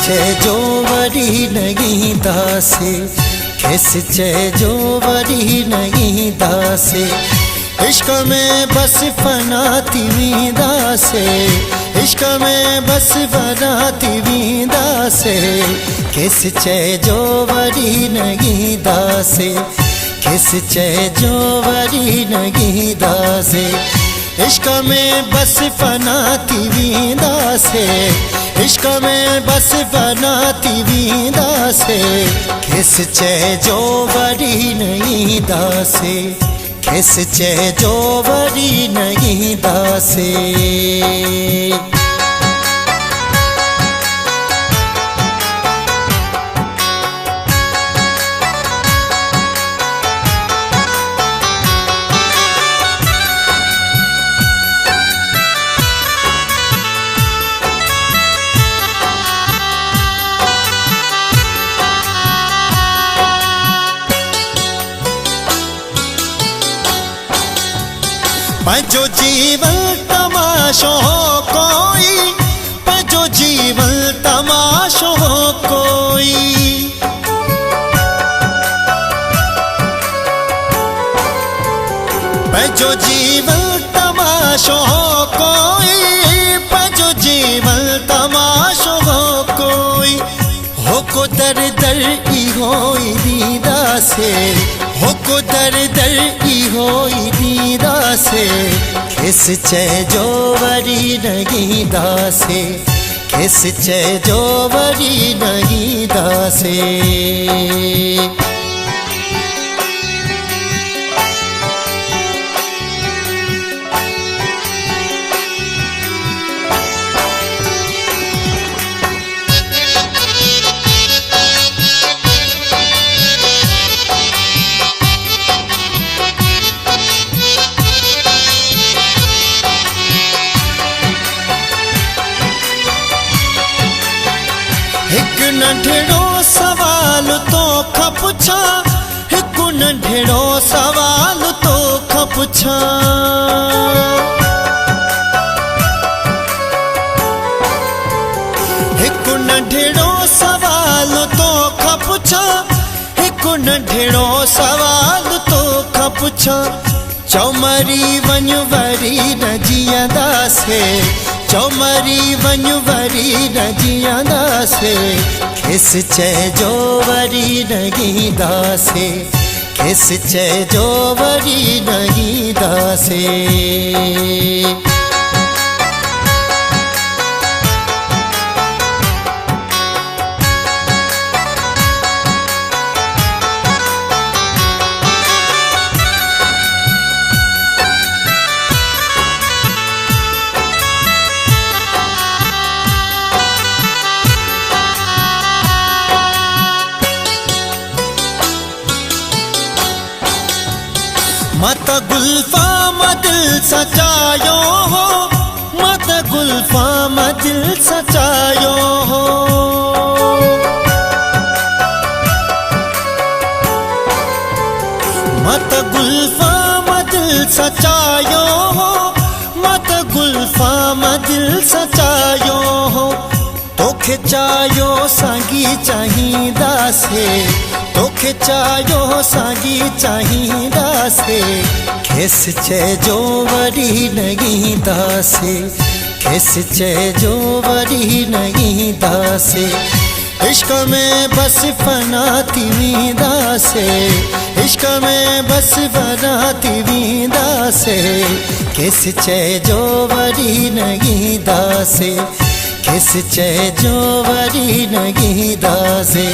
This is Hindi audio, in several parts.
चे जो वरी नहीं दासे, खिस चे जो वरी नहीं दासे। इश्क में बस फना थी दासे, इश्क में बस फना थी दासे। खिस चे जो वरी नहीं दासे, खिस चे जो वरी नहीं दासे। इश्क में बस फना थी दासे, इश्क में बस फना थी दासे। खिस चे जो वरी नहीं दासे, खिस चे जो वरी नहीं दासे। पंजो जीवन तमाशो कोई, पंजो जीवन तमाशो कोई। पंजो जीवन तमाशो कोई, पंजो जीवन तमाशो कोई। हो को दर दर ई होई दीदा से, हो को दर दर ई होई दीदा से। खिस चे जो वरी नहीं दासे, खिस चे जो वरी नहीं दासे। एक नंढड़ो सवाल तो खपुछा, एक नंढड़ो सवाल तो खपुछा। एक नंढड़ो सवाल तो खपुछा, एक नंढड़ो सवाल तो खपुछा। चौमरी वन वरी न जियंदा से, चौमरी वन वरी न जियंदा से। खिस चे जो वरी नहीं दासे, खिस चे जो वरी नहीं दासे। मत गुल्फा दिल सचायो हो, मत गुल्फा दिल सचायो हो। मत गुल्फा दिल सचायो हो, मत गुल्फा दिल सचायो हो। तोखे चायो सांगी चाहिदा से, तोखे चायो सांगी चाहिदा से। खिस चे जो वरी नहीं दासे, खिस चे जो वरी नहीं दासे। इश्क में बस फना थी दासे, इश्क में बस फना थी दासे। खिस चे जो वरी नहीं दासे, खिस चे जो वरी नहीं दासे।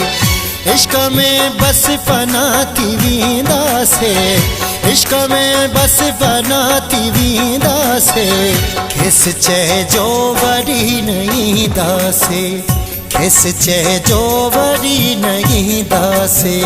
इश्क में बस फना थी दासे, इश्क में बस फना थी दासे। खिस चे जो वरी नहीं दासे, खिस चे जो वरी नहीं दासे।